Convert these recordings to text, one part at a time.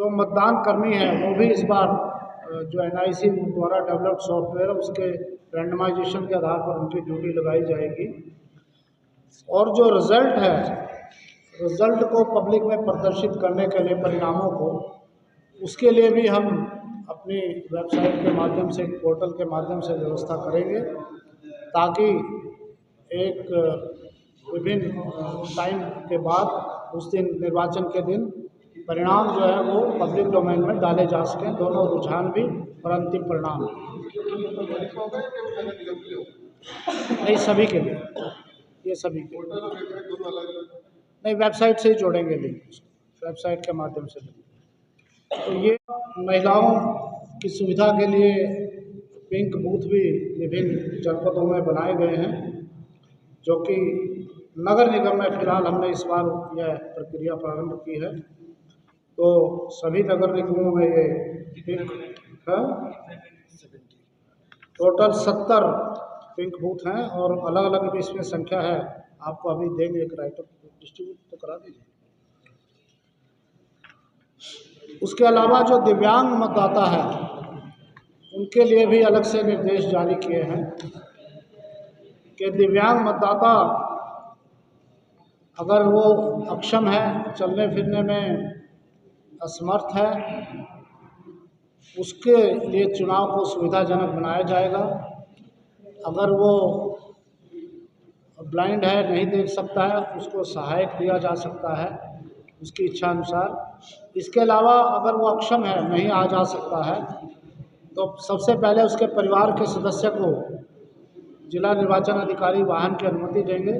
जो मतदान कर्मी हैं वो भी इस बार जो NIC द्वारा डेवलप्ड सॉफ्टवेयर है उसके रैंडमाइजेशन के आधार पर उनकी ड्यूटी लगाई जाएगी। और जो रिज़ल्ट है, रिज़ल्ट को पब्लिक में प्रदर्शित करने के लिए, परिणामों को, उसके लिए भी हम अपनी वेबसाइट के माध्यम से, पोर्टल के माध्यम से व्यवस्था करेंगे, ताकि एक विभिन्न टाइम के बाद उस दिन, निर्वाचन के दिन, परिणाम जो है वो पब्लिक डोमेन में डाले जा सकें, दोनों रुझान भी और अंतिम परिणाम नहीं, सभी के लिए, ये सभी के नहीं, वेबसाइट से ही जोड़ेंगे लिंक, वेबसाइट के माध्यम से। तो ये महिलाओं की सुविधा के लिए पिंक बूथ भी विभिन्न जनपदों में बनाए गए हैं, जो कि नगर निगम में फिलहाल हमने इस बार यह प्रक्रिया प्रारंभ की है। तो सभी नगर निगमों में ये पिंक है, टोटल 70 पिंक बूथ हैं और अलग अलग भी इसमें संख्या है, आपको अभी देंगे, एक राइटर डिस्ट्रीब्यूट तो करा दीजिए। उसके अलावा जो दिव्यांग मतदाता है उनके लिए भी अलग से निर्देश जारी किए हैं कि दिव्यांग मतदाता अगर वो अक्षम है, चलने फिरने में असमर्थ है, उसके लिए चुनाव को सुविधाजनक बनाया जाएगा। अगर वो ब्लाइंड है, नहीं देख सकता है, उसको सहायक दिया जा सकता है उसकी इच्छा अनुसार। इसके अलावा अगर वो अक्षम है, नहीं आ जा सकता है, तो सबसे पहले उसके परिवार के सदस्य को जिला निर्वाचन अधिकारी वाहन की अनुमति देंगे।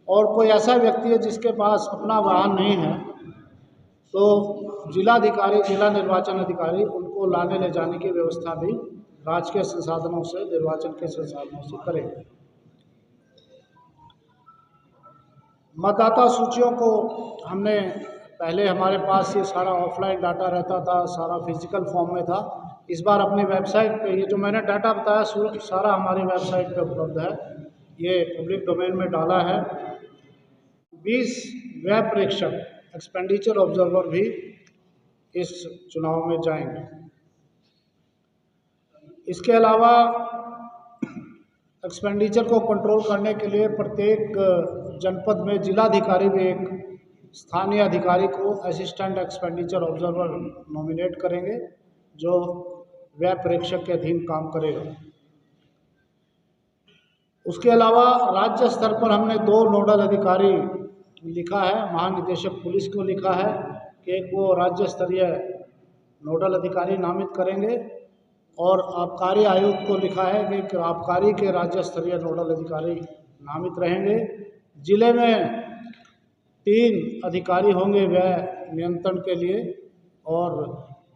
और कोई ऐसा व्यक्ति है जिसके पास अपना वाहन नहीं है, तो जिलाधिकारी, जिला निर्वाचन अधिकारी उनको लाने ले जाने की व्यवस्था भी राजकीय संसाधनों से, निर्वाचन के संसाधनों से करेंगे। मतदाता सूचियों को हमने, पहले हमारे पास ये सारा ऑफलाइन डाटा रहता था, सारा फिजिकल फॉर्म में था। इस बार अपनी वेबसाइट पे ये जो मैंने डाटा बताया सारा हमारी वेबसाइट पे उपलब्ध है, ये पब्लिक डोमेन में डाला है। 20 व्यय प्रेक्षक, एक्सपेंडिचर ऑब्जर्वर भी इस चुनाव में जाएंगे। इसके अलावा एक्सपेंडिचर को कंट्रोल करने के लिए प्रत्येक जनपद में जिलाधिकारी भी एक स्थानीय अधिकारी को असिस्टेंट एक्सपेंडिचर ऑब्जर्वर नॉमिनेट करेंगे, जो व्यय प्रेक्षक के अधीन काम करेगा। उसके अलावा राज्य स्तर पर हमने 2 नोडल अधिकारी लिखा है, महानिदेशक पुलिस को लिखा है कि एक वो राज्य स्तरीय नोडल अधिकारी नामित करेंगे, और आबकारी आयुक्त को लिखा है कि आबकारी के राज्य स्तरीय नोडल अधिकारी नामित रहेंगे। जिले में 3 अधिकारी होंगे व्यय नियंत्रण के लिए, और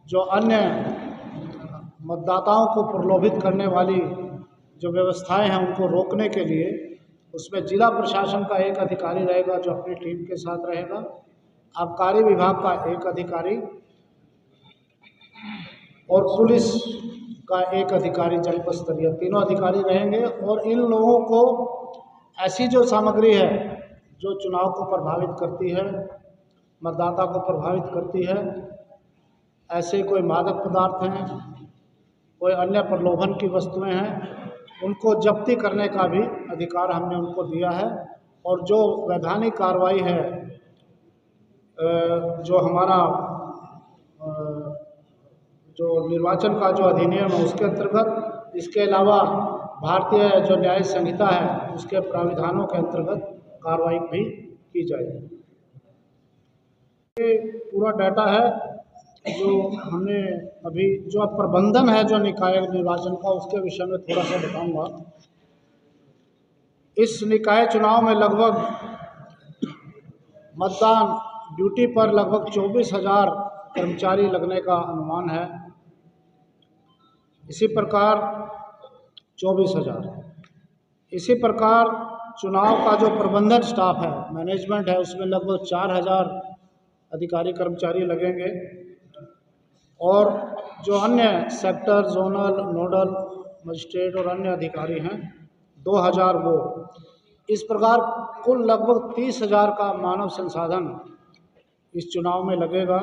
जो अन्य मतदाताओं को प्रलोभित करने वाली जो व्यवस्थाएं हैं उनको रोकने के लिए उसमें जिला प्रशासन का एक अधिकारी रहेगा जो अपनी टीम के साथ रहेगा, आबकारी विभाग का एक अधिकारी और पुलिस का एक अधिकारी जनपद स्तरीय, तीनों अधिकारी रहेंगे। और इन लोगों को ऐसी जो सामग्री है जो चुनाव को प्रभावित करती है, मतदाता को प्रभावित करती है, ऐसे कोई मादक पदार्थ हैं, कोई अन्य प्रलोभन की वस्तुएं हैं, उनको जब्ती करने का भी अधिकार हमने उनको दिया है। और जो वैधानिक कार्रवाई है, जो हमारा जो निर्वाचन का जो अधिनियम है उसके अंतर्गत, इसके अलावा भारतीय जो न्याय संहिता है उसके प्राविधानों के अंतर्गत कार्रवाई भी की जाएगी। ये पूरा डाटा है जो हमने अभी, जो प्रबंधन है जो निकाय निर्वाचन का, उसके विषय में थोड़ा सा बताऊंगा। इस निकाय चुनाव में लगभग मतदान ड्यूटी पर लगभग 24,000 कर्मचारी लगने का अनुमान है। इसी प्रकार 24,000, इसी प्रकार चुनाव का जो प्रबंधन स्टाफ है, मैनेजमेंट है, उसमें लगभग 4,000 अधिकारी कर्मचारी लगेंगे। और जो अन्य सेक्टर, जोनल, नोडल, मजिस्ट्रेट और अन्य अधिकारी हैं 2,000 वो। इस प्रकार कुल लगभग 30,000 का मानव संसाधन इस चुनाव में लगेगा।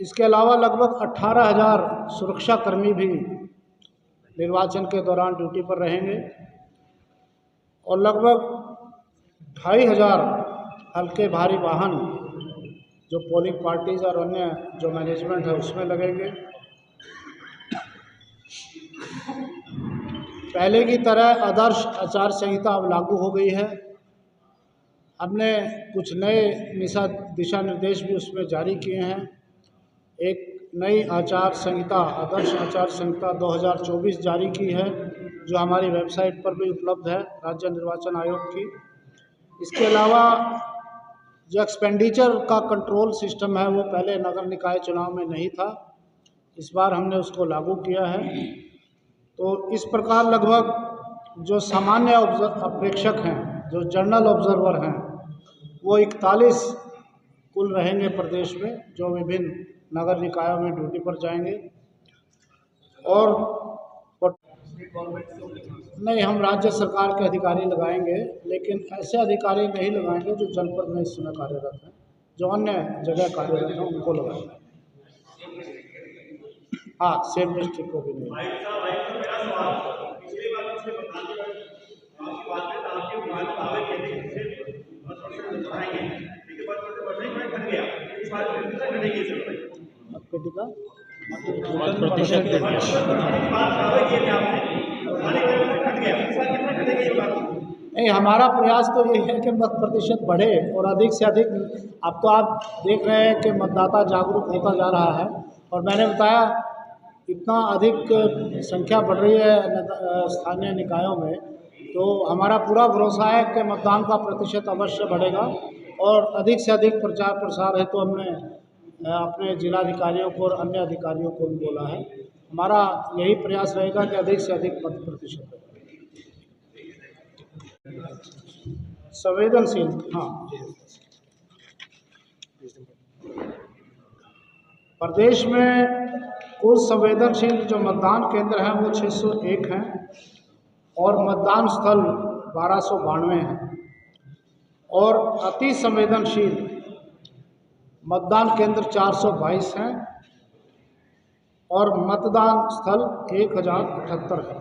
इसके अलावा लगभग 18,000 सुरक्षाकर्मी भी निर्वाचन के दौरान ड्यूटी पर रहेंगे और लगभग 2,500 हल्के भारी वाहन जो पोलिंग पार्टीज और अन्य जो मैनेजमेंट है उसमें लगेंगे। पहले की तरह आदर्श आचार संहिता अब लागू हो गई है। हमने कुछ नए दिशा निर्देश भी उसमें जारी किए हैं। एक नई आचार संहिता, आदर्श आचार संहिता 2024 जारी की है, जो हमारी वेबसाइट पर भी उपलब्ध है, राज्य निर्वाचन आयोग की। इसके अलावा जो एक्सपेंडिचर का कंट्रोल सिस्टम है वो पहले नगर निकाय चुनाव में नहीं था, इस बार हमने उसको लागू किया है। तो इस प्रकार लगभग जो सामान्य अपेक्षक हैं, जो जनरल ऑब्जर्वर हैं, वो 41 कुल रहेंगे प्रदेश में, जो विभिन्न नगर निकायों में ड्यूटी पर जाएंगे। और नहीं, हम राज्य सरकार के अधिकारी लगाएंगे, लेकिन ऐसे अधिकारी नहीं लगाएंगे जो जनपद में इस समय कार्यरत हैं, जो अन्य जगह कार्यरत हैं उनको लगाएंगे। हाँ, सेम डिस्ट्रिक्ट को भी नहीं। नहीं, हमारा प्रयास तो ये है कि मत प्रतिशत बढ़े और अधिक से अधिक। अब तो आप देख रहे हैं कि मतदाता जागरूक होता जा रहा है, और मैंने बताया इतना अधिक संख्या बढ़ रही है स्थानीय निकायों में, तो हमारा पूरा भरोसा है कि मतदान का प्रतिशत अवश्य बढ़ेगा। और अधिक से अधिक प्रचार प्रसार है, तो हमने अपने जिलाधिकारियों को और अन्य अधिकारियों को भी बोला है। हमारा यही प्रयास रहेगा कि अधिक से अधिक मत प्रतिशत संवेदनशील। हाँ, प्रदेश में कुल संवेदनशील जो मतदान केंद्र हैं वो 601 हैं और मतदान स्थल 1292 हैं, और अति संवेदनशील मतदान केंद्र 422 हैं और मतदान स्थल 1078 है।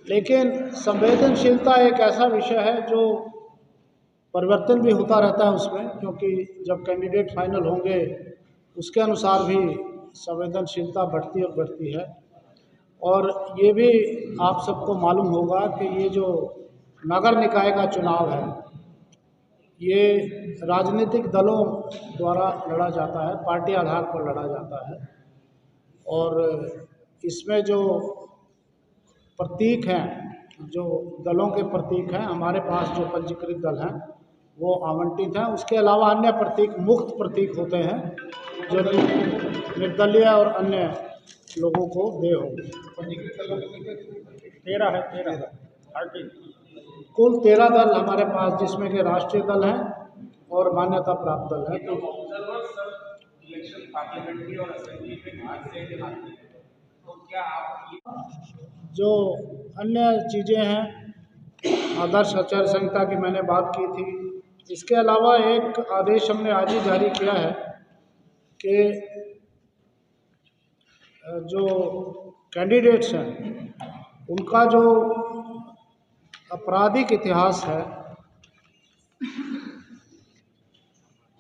लेकिन संवेदनशीलता एक ऐसा विषय है जो परिवर्तन भी होता रहता है उसमें, क्योंकि जब कैंडिडेट फाइनल होंगे उसके अनुसार भी संवेदनशीलता बढ़ती और बढ़ती है। और ये भी आप सबको मालूम होगा कि ये जो नगर निकाय का चुनाव है, ये राजनीतिक दलों द्वारा लड़ा जाता है, पार्टी आधार पर लड़ा जाता है। और इसमें जो प्रतीक हैं, जो दलों के प्रतीक हैं, हमारे पास जो पंजीकृत दल हैं वो आवंटित हैं। उसके अलावा अन्य प्रतीक, मुक्त प्रतीक होते हैं, जो निर्दलीय और अन्य लोगों को दे होंगे। 13 है, 13 कुल 13 दल हमारे पास, जिसमें के राष्ट्रीय दल हैं और मान्यता प्राप्त दल हैं। जो अन्य चीज़ें हैं, आदर्श आचार संहिता की मैंने बात की थी। इसके अलावा एक आदेश हमने आज ही जारी किया है कि जो कैंडिडेट्स हैं उनका जो आपराधिक इतिहास है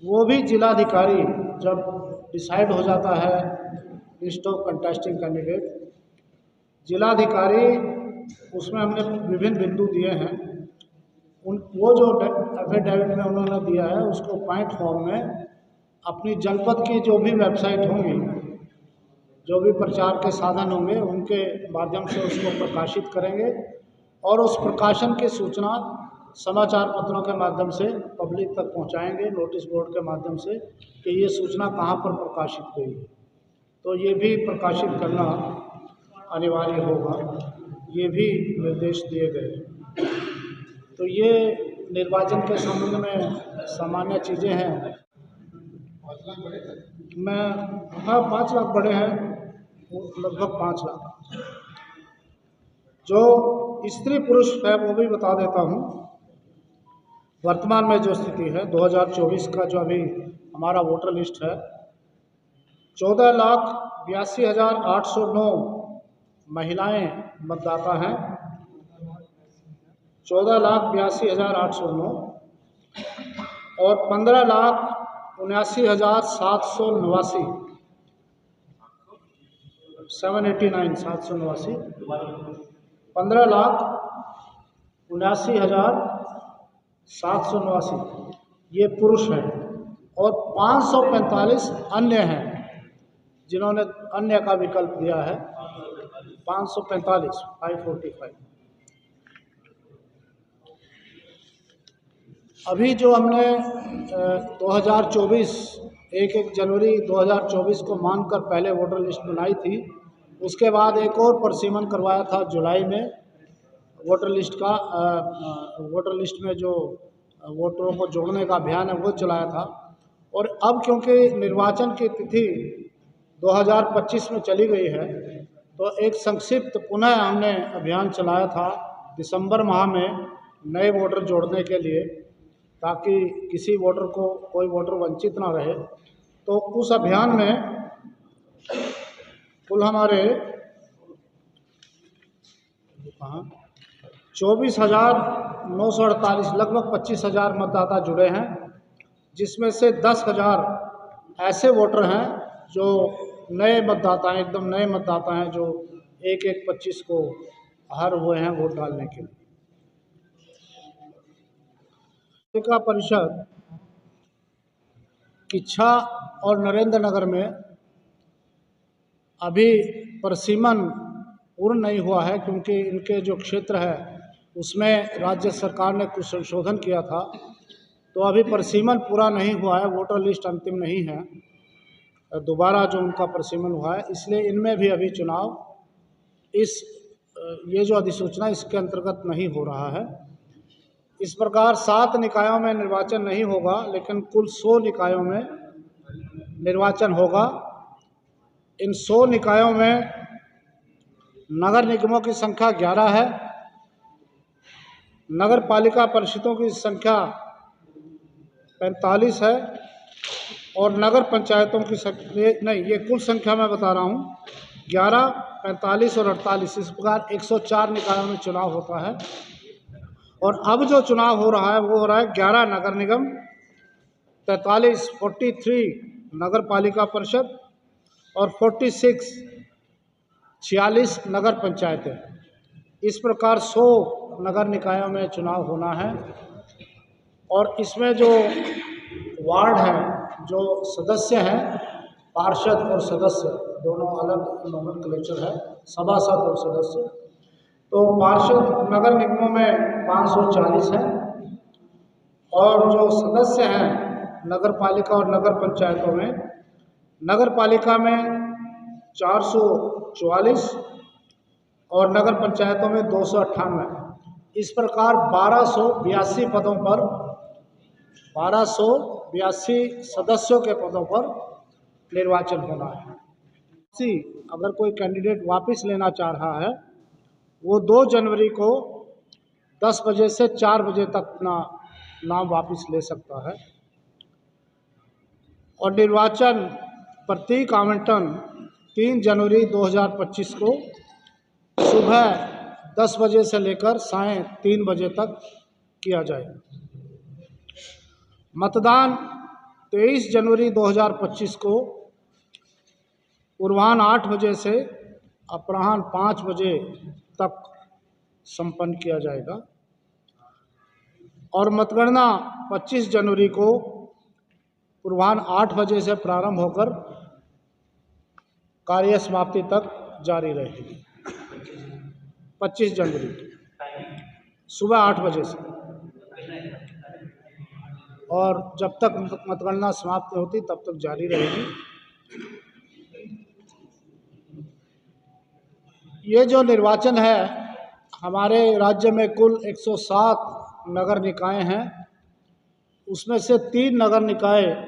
वो भी जिलाधिकारी जब डिसाइड हो जाता है लिस्ट ऑफ कंटेस्टिंग कैंडिडेट, जिलाधिकारी उसमें हमने विभिन्न बिंदु दिए हैं। वो जो एफिडेविट में उन्होंने दिया है उसको पॉइंट फॉर्म में अपनी जनपद की जो भी वेबसाइट होंगी, जो भी प्रचार के साधन होंगे, उनके माध्यम से उसको प्रकाशित करेंगे और उस प्रकाशन की सूचना समाचार पत्रों के माध्यम से पब्लिक तक पहुंचाएंगे, नोटिस बोर्ड के माध्यम से, कि ये सूचना कहाँ पर प्रकाशित हुई। तो ये भी प्रकाशित करना अनिवार्य होगा, ये भी निर्देश दिए गए। तो ये निर्वाचन के संबंध में सामान्य चीज़ें हैं। हाँ, 5 लाख बड़े हैं, लगभग 5 लाख। जो स्त्री पुरुष है वो भी बता देता हूँ। वर्तमान में जो स्थिति है 2024 का जो अभी हमारा वोटर लिस्ट है, 14,82,809 महिलाएं मतदाता हैं, 14,82,809, और 15,79,789 15,79,789 ये पुरुष हैं, और 545 अन्य हैं जिन्होंने अन्य का विकल्प दिया है। 545 अभी जो हमने 2024 1 जनवरी 2024 को मानकर पहले वोटर लिस्ट बनाई थी, उसके बाद एक और परिसीमन करवाया था जुलाई में वोटर लिस्ट में जो वोटरों को जोड़ने का अभियान है वो चलाया था। और अब क्योंकि निर्वाचन की तिथि 2025 में चली गई है, तो एक संक्षिप्त पुनः हमने अभियान चलाया था दिसंबर माह में नए वोटर जोड़ने के लिए, ताकि किसी वोटर को कोई वोटर वंचित ना रहे। तो उस अभियान में कुल हमारे 24,948 लगभग 25,000 मतदाता जुड़े हैं, जिसमें से 10,000 ऐसे वोटर हैं जो नए मतदाता हैं, एकदम नए मतदाता हैं, जो 1/1/25 को हार हुए हैं वोट डालने के लिए। पालिका परिषद किच्छा और नरेंद्र नगर में अभी परिसीमन पूर्ण नहीं हुआ है, क्योंकि इनके जो क्षेत्र है उसमें राज्य सरकार ने कुछ संशोधन किया था, तो अभी परिसीमन पूरा नहीं हुआ है, वोटर लिस्ट अंतिम नहीं है, दोबारा जो उनका परिसीमन हुआ है, इसलिए इनमें भी अभी चुनाव ये जो अधिसूचना इसके अंतर्गत नहीं हो रहा है। इस प्रकार 7 निकायों में निर्वाचन नहीं होगा, लेकिन कुल 100 निकायों में निर्वाचन होगा। इन 100 निकायों में नगर निगमों की संख्या 11 है, नगर पालिका परिषदों की संख्या 45 है, और नगर पंचायतों की ये कुल संख्या मैं बता रहा हूँ, 11, 45 और 48, इस प्रकार 104 निकायों में चुनाव होता है। और अब जो चुनाव हो रहा है वो हो रहा है 11 नगर निगम, 43 नगर पालिका परिषद और 46 नगर पंचायतें। इस प्रकार 100 नगर निकायों में चुनाव होना है। और इसमें जो वार्ड हैं, जो सदस्य हैं, पार्षद और सदस्य दोनों अलग नोमेनक्लेचर है, सभासद और सदस्य। तो पार्षद नगर निगमों में 540 हैं, और जो सदस्य हैं नगर पालिका और नगर पंचायतों में, नगर पालिका में 444 और नगर पंचायतों में 298। इस प्रकार 1282 पदों पर 1282 सदस्यों के पदों पर निर्वाचन होना है। अगर कोई कैंडिडेट वापस लेना चाह रहा है, वो 2 जनवरी को 10 बजे से 4 बजे तक अपना नाम वापस ले सकता है। और निर्वाचन प्रतीक आवंटन 3 जनवरी 2025 को सुबह 10 बजे से लेकर सायं 3 बजे तक किया जाएगा। मतदान 23 जनवरी 2025 को पूर्वाह्न 8 बजे से अपराह्न 5 बजे तक संपन्न किया जाएगा। और मतगणना 25 जनवरी को पूर्वाह्न 8 बजे से प्रारंभ होकर कार्य समाप्ति तक जारी रहेगी। 25 जनवरी सुबह 8 बजे से, और जब तक मतगणना समाप्त होती तब तक जारी रहेगी। ये जो निर्वाचन है, हमारे राज्य में कुल 107 नगर निकाय हैं, उसमें से 3 नगर निकाय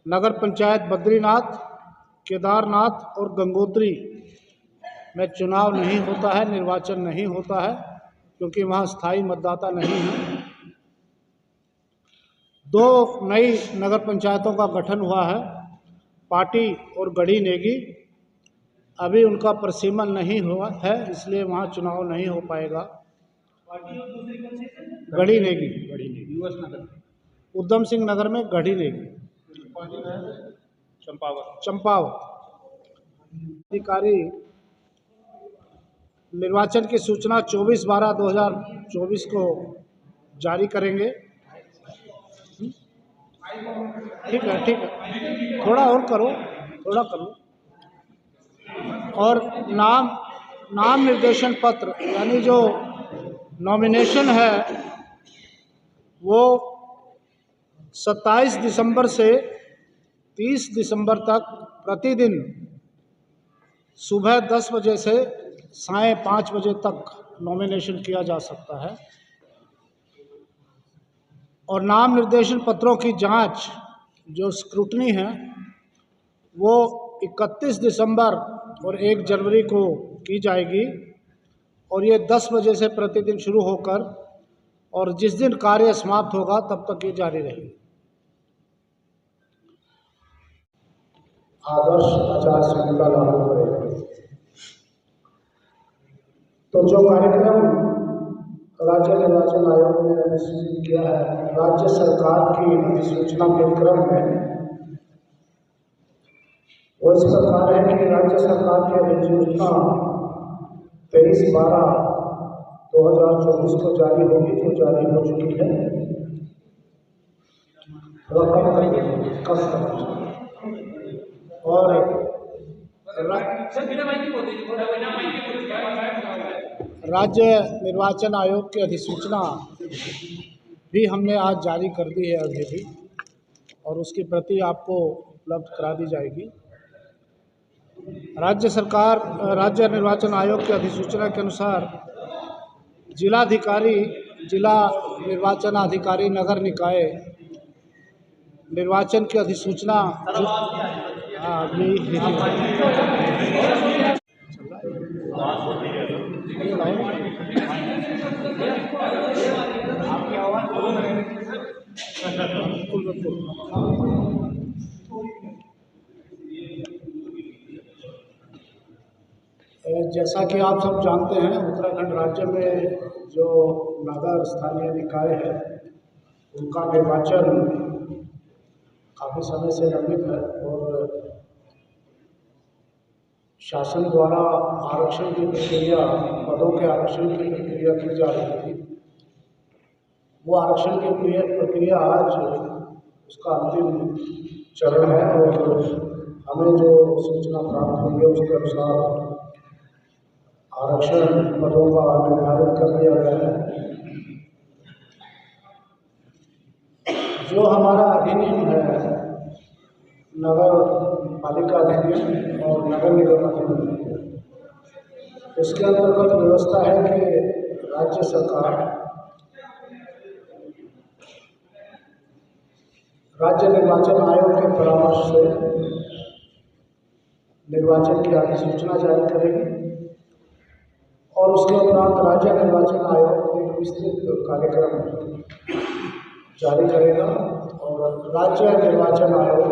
नगर पंचायत बद्रीनाथ, केदारनाथ और गंगोत्री में चुनाव नहीं होता है, निर्वाचन नहीं होता है, क्योंकि वहाँ स्थायी मतदाता नहीं है। 2 नई नगर पंचायतों का गठन हुआ है, पाटी और गढ़ी नेगी, अभी उनका परिसीमन नहीं हुआ है, इसलिए वहाँ चुनाव नहीं हो पाएगा। गढ़ी नेगी, उधम सिंह नगर में गढ़ी नेगी, चंपावत। अधिकारी निर्वाचन की सूचना 24/12/2024 को जारी करेंगे। ठीक है, थोड़ा और करो, थोड़ा करो। और नाम निर्देशन पत्र यानी जो नॉमिनेशन है वो 27 दिसंबर से 30 दिसंबर तक प्रतिदिन सुबह 10 बजे से साय 5 बजे तक नॉमिनेशन किया जा सकता है। और नाम निर्देशन पत्रों की जांच जो स्क्रूटनी है वो 31 दिसंबर और 1 जनवरी को की जाएगी, और ये 10 बजे से प्रतिदिन शुरू होकर और जिस दिन कार्य समाप्त होगा तब तक ये जारी रहेगी। आदर्श आचार संहिता लागू करेगा। तो जो कार्यक्रम राज्य निर्वाचन आयोग ने निश्चित किया है, राज्य सरकार की अधिसूचना के क्रम में वो इस प्रकार है कि राज्य सरकार की अधिसूचना 23/12/2024 को जारी होगी, जो जारी हो चुकी है। और राज्य निर्वाचन आयोग की अधिसूचना भी हमने आज जारी कर दी है अभी भी, और उसकी प्रति आपको उपलब्ध करा दी जाएगी। राज्य निर्वाचन आयोग की अधिसूचना के अनुसार जिलाधिकारी, जिला निर्वाचन अधिकारी, नगर निकाय निर्वाचन की अधिसूचना जैसा कि आप सब जानते हैं, उत्तराखंड राज्य में जो नगर स्थानीय निकाय है उनका निर्वाचन काफ़ी समय से लंबित है, और शासन द्वारा आरक्षण की प्रक्रिया, पदों के आरक्षण की प्रक्रिया की जा रही थी। वो आरक्षण की प्रक्रिया आज उसका अंतिम चरण है, और हमें जो सूचना प्राप्त हुई है उसके अनुसार आरक्षण पदों का निर्धारित कर दिया गया है। जो हमारा अधिनियम है, नगर पालिका अधिनियम और नगर निगम अधिनियम, इसके अंतर्गत व्यवस्था है कि राज्य सरकार राज्य निर्वाचन आयोग के परामर्श से निर्वाचन की अधिसूचना जारी करेगी, और उसके उपरांत राज्य निर्वाचन आयोग एक विस्तृत कार्यक्रम जारी करेगा, और राज्य निर्वाचन आयोग